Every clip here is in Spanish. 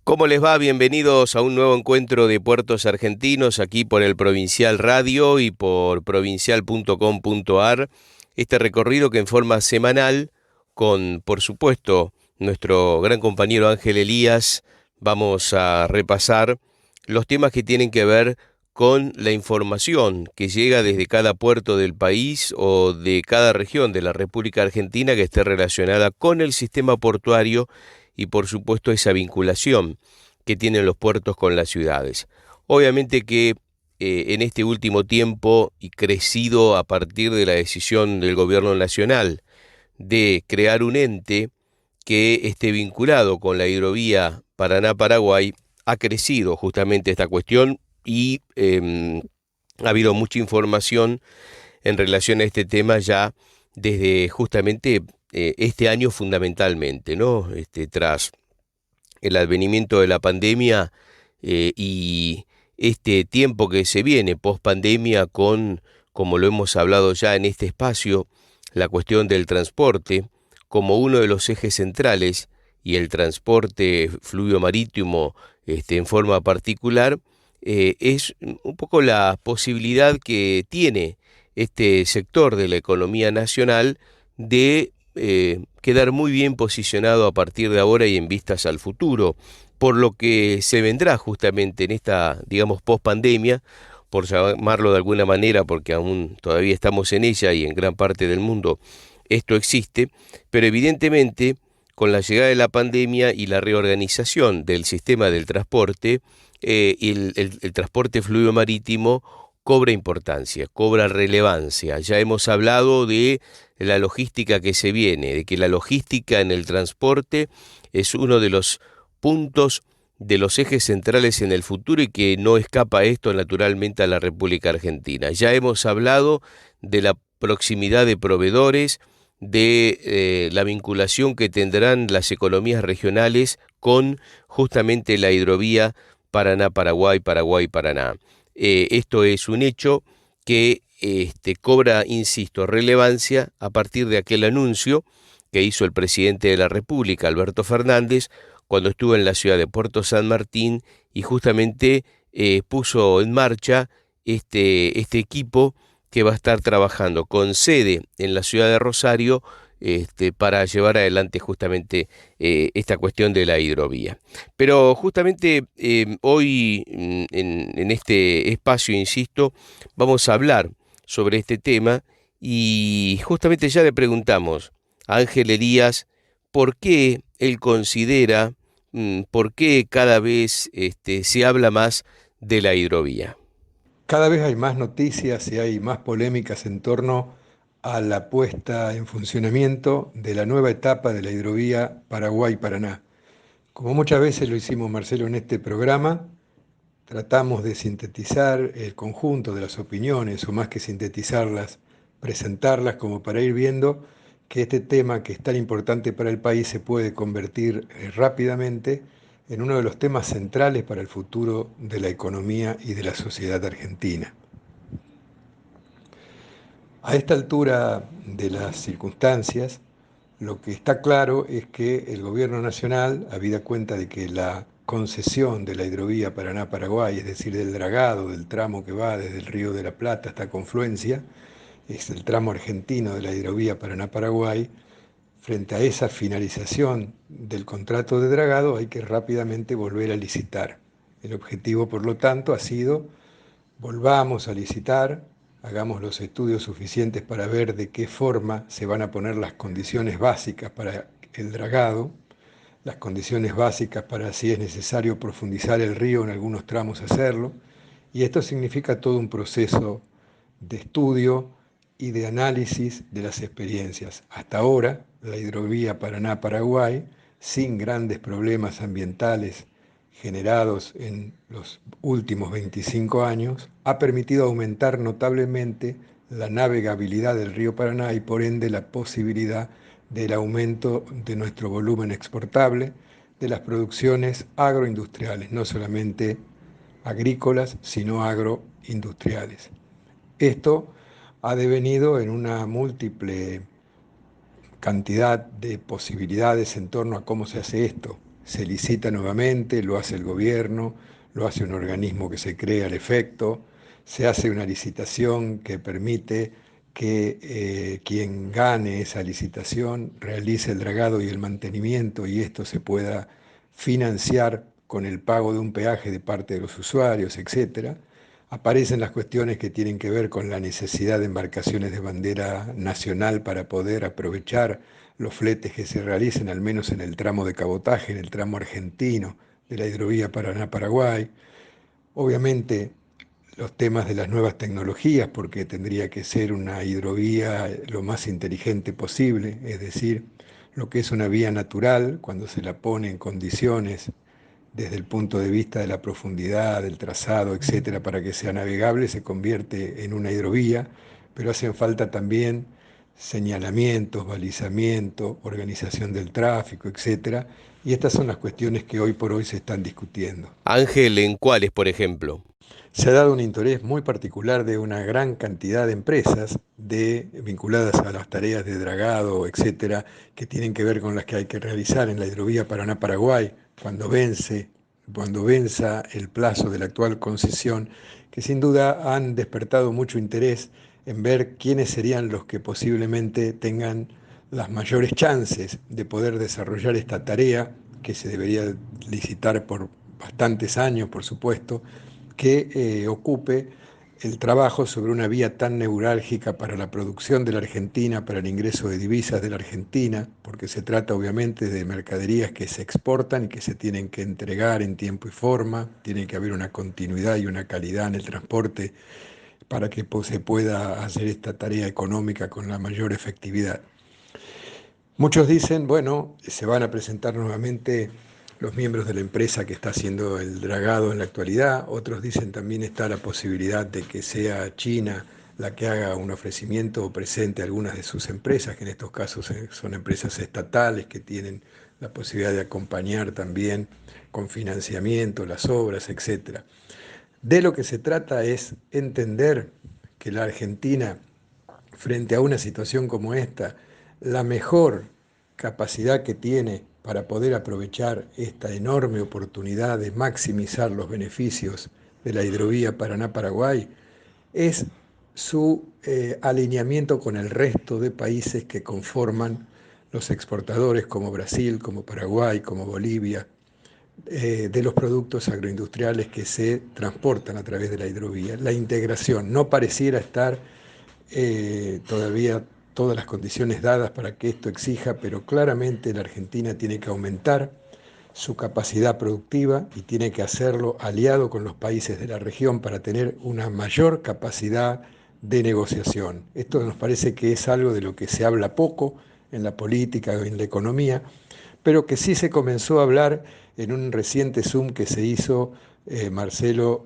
¿Cómo les va? Bienvenidos a un nuevo encuentro de puertos argentinos aquí por el Provincial Radio y por provincial.com.ar. Este recorrido que en forma semanal, con por supuesto nuestro gran compañero Ángel Elías, vamos a repasar los temas que tienen que ver con la información que llega desde cada puerto del país o de cada región de la República Argentina que esté relacionada con el sistema portuario y por supuesto esa vinculación que tienen los puertos con las ciudades. Obviamente que en este último tiempo y crecido a partir de la decisión del gobierno nacional de crear un ente que esté vinculado con la hidrovía Paraná-Paraguay, ha crecido justamente esta cuestión y ha habido mucha información en relación a este tema ya desde justamente este año fundamentalmente, ¿no? Tras el advenimiento de la pandemia y este tiempo que se viene post pandemia con, como lo hemos hablado ya en este espacio, la cuestión del transporte como uno de los ejes centrales y el transporte fluvial marítimo en forma particular, es un poco la posibilidad que tiene este sector de la economía nacional de quedar muy bien posicionado a partir de ahora y en vistas al futuro, por lo que se vendrá justamente en esta, digamos, post-pandemia, por llamarlo de alguna manera, porque aún todavía estamos en ella y en gran parte del mundo esto existe, pero evidentemente con la llegada de la pandemia y la reorganización del sistema del transporte, el transporte fluvial marítimo cobra importancia, cobra relevancia. Ya hemos hablado de la logística que se viene, de que la logística en el transporte es uno de los puntos de los ejes centrales en el futuro y que no escapa esto naturalmente a la República Argentina. Ya hemos hablado de la proximidad de proveedores, de la vinculación que tendrán las economías regionales con justamente la hidrovía Paraná-Paraguay, Paraguay-Paraná. Esto es un hecho que cobra, insisto, relevancia a partir de aquel anuncio que hizo el presidente de la República, Alberto Fernández, cuando estuvo en la ciudad de Puerto San Martín y justamente puso en marcha este equipo que va a estar trabajando con sede en la ciudad de Rosario para llevar adelante justamente esta cuestión de la hidrovía. Pero justamente hoy en este espacio, insisto, vamos a hablar sobre este tema y justamente ya le preguntamos a Ángel Elías por qué él considera, por qué cada vez se habla más de la hidrovía. Cada vez hay más noticias y hay más polémicas en torno a la puesta en funcionamiento de la nueva etapa de la hidrovía Paraguay-Paraná. Como muchas veces lo hicimos, Marcelo, en este programa, tratamos de sintetizar el conjunto de las opiniones, o más que sintetizarlas, presentarlas como para ir viendo que este tema que es tan importante para el país se puede convertir rápidamente en uno de los temas centrales para el futuro de la economía y de la sociedad argentina. A esta altura de las circunstancias, lo que está claro es que el gobierno nacional, habida cuenta de que la concesión de la hidrovía Paraná-Paraguay, es decir, del dragado del tramo que va desde el Río de la Plata hasta Confluencia, es el tramo argentino de la hidrovía Paraná-Paraguay, frente a esa finalización del contrato de dragado hay que rápidamente volver a licitar. El objetivo, por lo tanto, ha sido volvamos a licitar, hagamos los estudios suficientes para ver de qué forma se van a poner las condiciones básicas para el dragado, las condiciones básicas para si es necesario profundizar el río en algunos tramos hacerlo, y esto significa todo un proceso de estudio y de análisis de las experiencias. Hasta ahora, la hidrovía Paraná-Paraguay, sin grandes problemas ambientales generados en los últimos 25 años, ha permitido aumentar notablemente la navegabilidad del río Paraná y por ende la posibilidad del aumento de nuestro volumen exportable, de las producciones agroindustriales, no solamente agrícolas, sino agroindustriales. Esto ha devenido en una múltiple cantidad de posibilidades en torno a cómo se hace esto. se licita nuevamente, lo hace el gobierno, lo hace un organismo que se crea al efecto, se hace una licitación que permite que quien gane esa licitación realice el dragado y el mantenimiento y esto se pueda financiar con el pago de un peaje de parte de los usuarios, etcétera. Aparecen las cuestiones que tienen que ver con la necesidad de embarcaciones de bandera nacional para poder aprovechar los fletes que se realicen, al menos en el tramo de cabotaje, en el tramo argentino de la hidrovía Paraná-Paraguay. Obviamente los temas de las nuevas tecnologías, porque tendría que ser una hidrovía lo más inteligente posible, es decir, lo que es una vía natural, cuando se la pone en condiciones desde el punto de vista de la profundidad, del trazado, etcétera, para que sea navegable, se convierte en una hidrovía, pero hacen falta también señalamientos, balizamiento, organización del tráfico, etcétera, y estas son las cuestiones que hoy por hoy se están discutiendo. Ángel, ¿en cuáles, por ejemplo? Se ha dado un interés muy particular de una gran cantidad de empresas vinculadas a las tareas de dragado, etcétera, que tienen que ver con las que hay que realizar en la hidrovía Paraná-Paraguay cuando venza el plazo de la actual concesión, que sin duda han despertado mucho interés en ver quiénes serían los que posiblemente tengan las mayores chances de poder desarrollar esta tarea, que se debería licitar por bastantes años, por supuesto, que ocupe el trabajo sobre una vía tan neurálgica para la producción de la Argentina, para el ingreso de divisas de la Argentina, porque se trata obviamente de mercaderías que se exportan y que se tienen que entregar en tiempo y forma, tiene que haber una continuidad y una calidad en el transporte para que se pueda hacer esta tarea económica con la mayor efectividad. Muchos dicen, bueno, se van a presentar nuevamente los miembros de la empresa que está haciendo el dragado en la actualidad. Otros dicen también está la posibilidad de que sea China la que haga un ofrecimiento o presente algunas de sus empresas, que en estos casos son empresas estatales que tienen la posibilidad de acompañar también con financiamiento las obras, etcétera. De lo que se trata es entender que la Argentina, frente a una situación como esta, la mejor capacidad que tiene para poder aprovechar esta enorme oportunidad de maximizar los beneficios de la hidrovía Paraná-Paraguay es su alineamiento con el resto de países que conforman los exportadores como Brasil, como Paraguay, como Bolivia, de los productos agroindustriales que se transportan a través de la hidrovía. La integración no pareciera estar todavía todas las condiciones dadas para que esto exija, pero claramente la Argentina tiene que aumentar su capacidad productiva y tiene que hacerlo aliado con los países de la región para tener una mayor capacidad de negociación. Esto nos parece que es algo de lo que se habla poco en la política o en la economía, pero que sí se comenzó a hablar en un reciente Zoom que se hizo, Marcelo,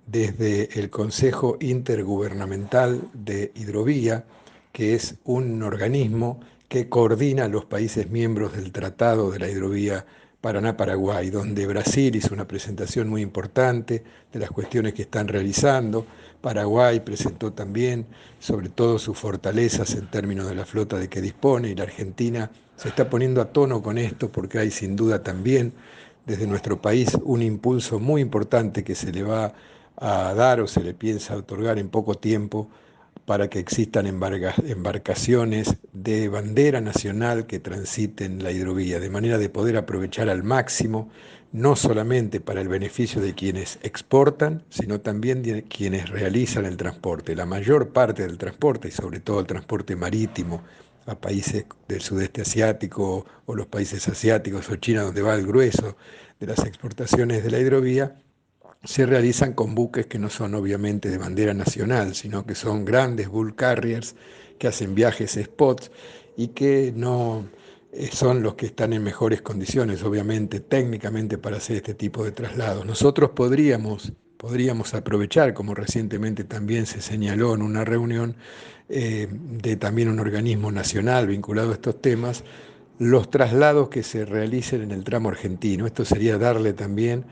desde el Consejo Intergubernamental de Hidrovía, que es un organismo que coordina a los países miembros del Tratado de la Hidrovía Paraná-Paraguay, donde Brasil hizo una presentación muy importante de las cuestiones que están realizando. Paraguay presentó también sobre todo sus fortalezas en términos de la flota de que dispone, y la Argentina se está poniendo a tono con esto porque hay sin duda también desde nuestro país un impulso muy importante que se le va a dar o se le piensa otorgar en poco tiempo para que existan embarcaciones de bandera nacional que transiten la hidrovía, de manera de poder aprovechar al máximo, no solamente para el beneficio de quienes exportan, sino también de quienes realizan el transporte. La mayor parte del transporte, y sobre todo el transporte marítimo, a países del sudeste asiático o los países asiáticos o China, donde va el grueso de las exportaciones de la hidrovía, se realizan con buques que no son obviamente de bandera nacional, sino que son grandes bulk carriers que hacen viajes spots y que no son los que están en mejores condiciones, obviamente, técnicamente para hacer este tipo de traslados. Nosotros podríamos aprovechar, como recientemente también se señaló en una reunión de también un organismo nacional vinculado a estos temas, los traslados que se realicen en el tramo argentino. Esto sería darle también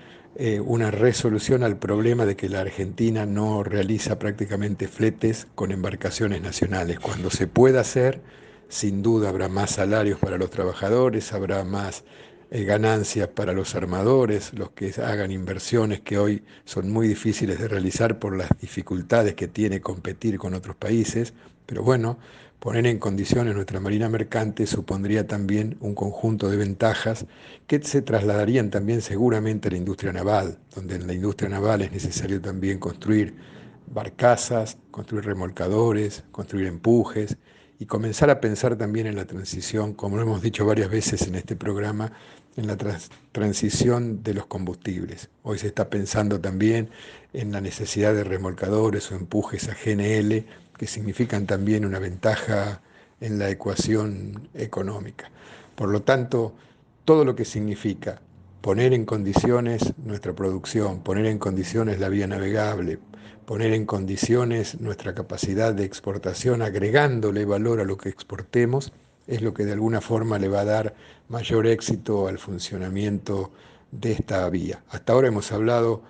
una resolución al problema de que la Argentina no realiza prácticamente fletes con embarcaciones nacionales. Cuando se pueda hacer, sin duda habrá más salarios para los trabajadores, habrá más ganancias para los armadores, los que hagan inversiones que hoy son muy difíciles de realizar por las dificultades que tiene competir con otros países, pero bueno, poner en condiciones nuestra marina mercante supondría también un conjunto de ventajas que se trasladarían también seguramente a la industria naval, donde en la industria naval es necesario también construir barcazas, construir remolcadores, construir empujes y comenzar a pensar también en la transición, como lo hemos dicho varias veces en este programa, en la transición de los combustibles. Hoy se está pensando también en la necesidad de remolcadores o empujes a GNL, que significan también una ventaja en la ecuación económica. Por lo tanto, todo lo que significa poner en condiciones nuestra producción, poner en condiciones la vía navegable, poner en condiciones nuestra capacidad de exportación, agregándole valor a lo que exportemos, es lo que de alguna forma le va a dar mayor éxito al funcionamiento de esta vía. Hasta ahora hemos hablado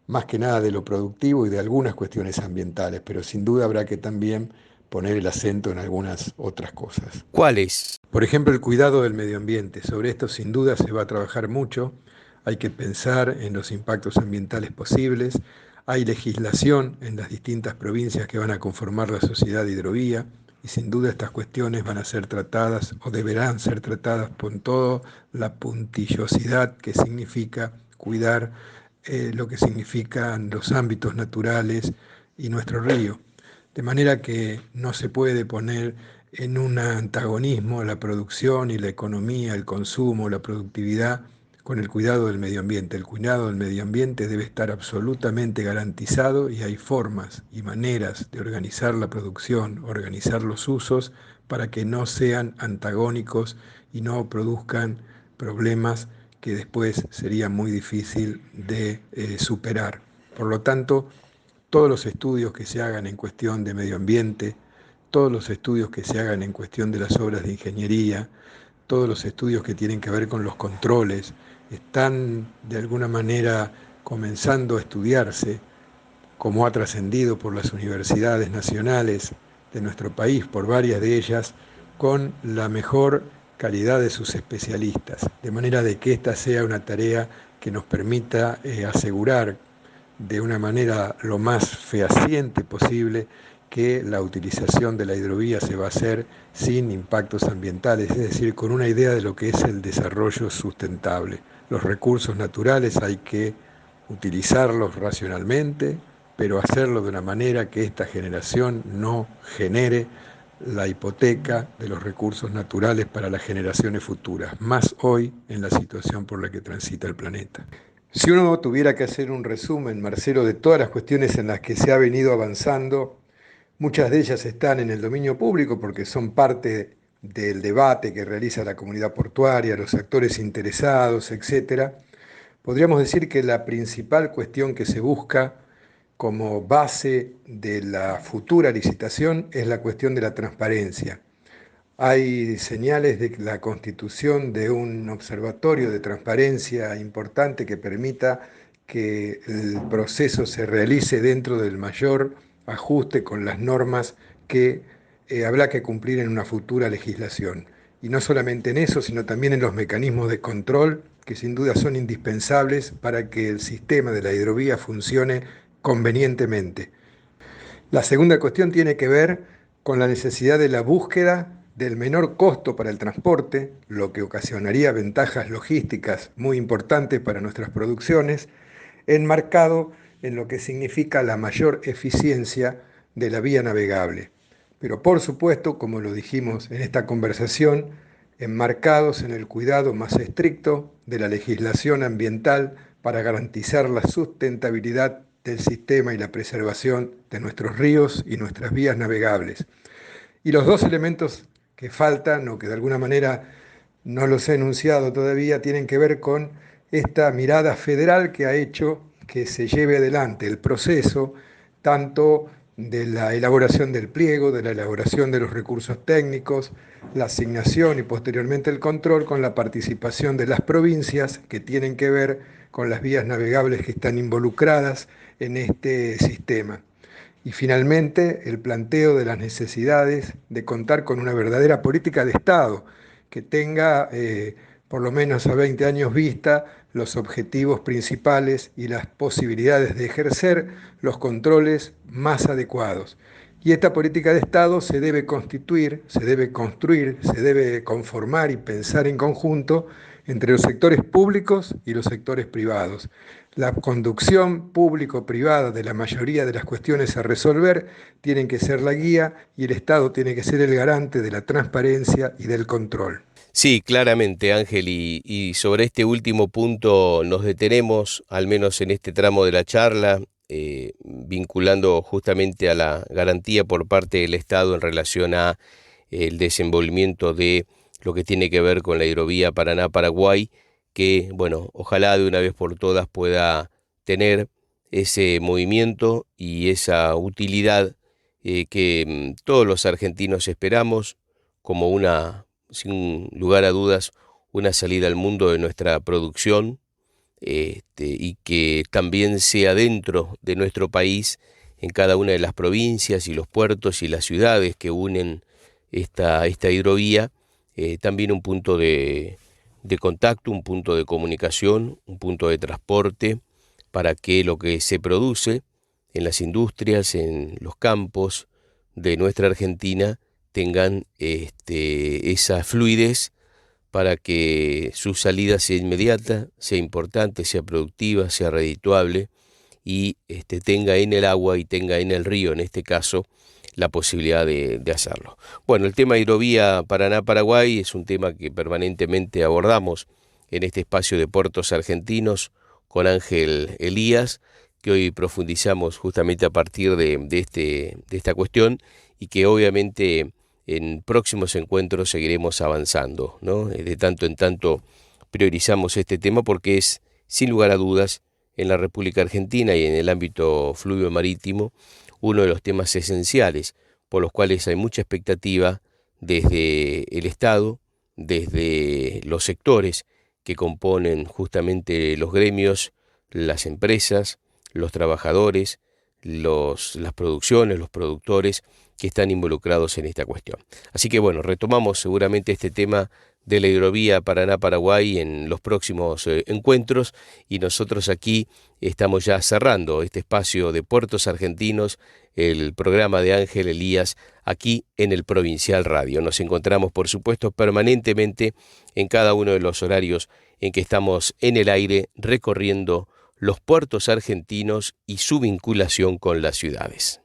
más que nada de lo productivo y de algunas cuestiones ambientales, pero sin duda habrá que también poner el acento en algunas otras cosas. ¿Cuáles? Por ejemplo, el cuidado del medio ambiente. Sobre esto sin duda se va a trabajar mucho. Hay que pensar en los impactos ambientales posibles. Hay legislación en las distintas provincias que van a conformar la sociedad de hidrovía y sin duda estas cuestiones van a ser tratadas o deberán ser tratadas con toda la puntillosidad que significa cuidar lo que significan los ámbitos naturales y nuestro río. De manera que no se puede poner en un antagonismo la producción y la economía, el consumo, la productividad con el cuidado del medio ambiente. El cuidado del medio ambiente debe estar absolutamente garantizado y hay formas y maneras de organizar la producción, organizar los usos para que no sean antagónicos y no produzcan problemas que después sería muy difícil de superar. Por lo tanto, todos los estudios que se hagan en cuestión de medio ambiente, todos los estudios que se hagan en cuestión de las obras de ingeniería, todos los estudios que tienen que ver con los controles, están de alguna manera comenzando a estudiarse, como ha trascendido por las universidades nacionales de nuestro país, por varias de ellas, con la mejor calidad de sus especialistas, de manera de que esta sea una tarea que nos permita asegurar de una manera lo más fehaciente posible que la utilización de la hidrovía se va a hacer sin impactos ambientales, es decir, con una idea de lo que es el desarrollo sustentable. Los recursos naturales hay que utilizarlos racionalmente, pero hacerlo de una manera que esta generación no genere la hipoteca de los recursos naturales para las generaciones futuras, más hoy en la situación por la que transita el planeta. Si uno tuviera que hacer un resumen, Marcelo, de todas las cuestiones en las que se ha venido avanzando, muchas de ellas están en el dominio público porque son parte del debate que realiza la comunidad portuaria, los actores interesados, etcétera. Podríamos decir que la principal cuestión que se busca como base de la futura licitación es la cuestión de la transparencia. Hay señales de la constitución de un observatorio de transparencia importante que permita que el proceso se realice dentro del mayor ajuste con las normas que habrá que cumplir en una futura legislación. Y no solamente en eso, sino también en los mecanismos de control que sin duda son indispensables para que el sistema de la hidrovía funcione convenientemente. La segunda cuestión tiene que ver con la necesidad de la búsqueda del menor costo para el transporte, lo que ocasionaría ventajas logísticas muy importantes para nuestras producciones, enmarcado en lo que significa la mayor eficiencia de la vía navegable. Pero por supuesto, como lo dijimos en esta conversación, enmarcados en el cuidado más estricto de la legislación ambiental para garantizar la sustentabilidad del sistema y la preservación de nuestros ríos y nuestras vías navegables. Y los dos elementos que faltan o que de alguna manera no los he enunciado todavía tienen que ver con esta mirada federal que ha hecho que se lleve adelante el proceso tanto de la elaboración del pliego, de la elaboración de los recursos técnicos, la asignación y posteriormente el control con la participación de las provincias que tienen que ver con las vías navegables que están involucradas en este sistema. Y finalmente, el planteo de las necesidades de contar con una verdadera política de Estado que tenga por lo menos a 20 años vista, los objetivos principales y las posibilidades de ejercer los controles más adecuados. Y esta política de Estado se debe constituir, se debe construir, se debe conformar y pensar en conjunto entre los sectores públicos y los sectores privados. La conducción público-privada de la mayoría de las cuestiones a resolver tienen que ser la guía y el Estado tiene que ser el garante de la transparencia y del control. Sí, claramente, Ángel, y sobre este último punto nos detenemos, al menos en este tramo de la charla, vinculando justamente a la garantía por parte del Estado en relación a el desenvolvimiento de lo que tiene que ver con la hidrovía Paraná-Paraguay, que, bueno, ojalá de una vez por todas pueda tener ese movimiento y esa utilidad que todos los argentinos esperamos como una, sin lugar a dudas, una salida al mundo de nuestra producción, y que también sea dentro de nuestro país, en cada una de las provincias y los puertos y las ciudades que unen esta hidrovía, también un punto de contacto, un punto de comunicación, un punto de transporte, para que lo que se produce en las industrias, en los campos de nuestra Argentina, tengan esa fluidez para que su salida sea inmediata, sea importante, sea productiva, sea redituable y tenga en el agua y tenga en el río, en este caso, la posibilidad de hacerlo. Bueno, el tema hidrovía Paraná-Paraguay es un tema que permanentemente abordamos en este espacio de puertos argentinos con Ángel Elías, que hoy profundizamos justamente a partir de esta cuestión y que obviamente en próximos encuentros seguiremos avanzando, ¿no? De tanto en tanto priorizamos este tema porque es, sin lugar a dudas, en la República Argentina y en el ámbito fluvio marítimo, uno de los temas esenciales por los cuales hay mucha expectativa desde el Estado, desde los sectores que componen justamente los gremios, las empresas, los trabajadores, las producciones, los productores que están involucrados en esta cuestión. Así que bueno, retomamos seguramente este tema de la hidrovía Paraná-Paraguay en los próximos encuentros y nosotros aquí estamos ya cerrando este espacio de Puertos Argentinos, el programa de Ángel Elías aquí en el Provincial Radio. Nos encontramos por supuesto permanentemente en cada uno de los horarios en que estamos en el aire recorriendo los puertos argentinos y su vinculación con las ciudades.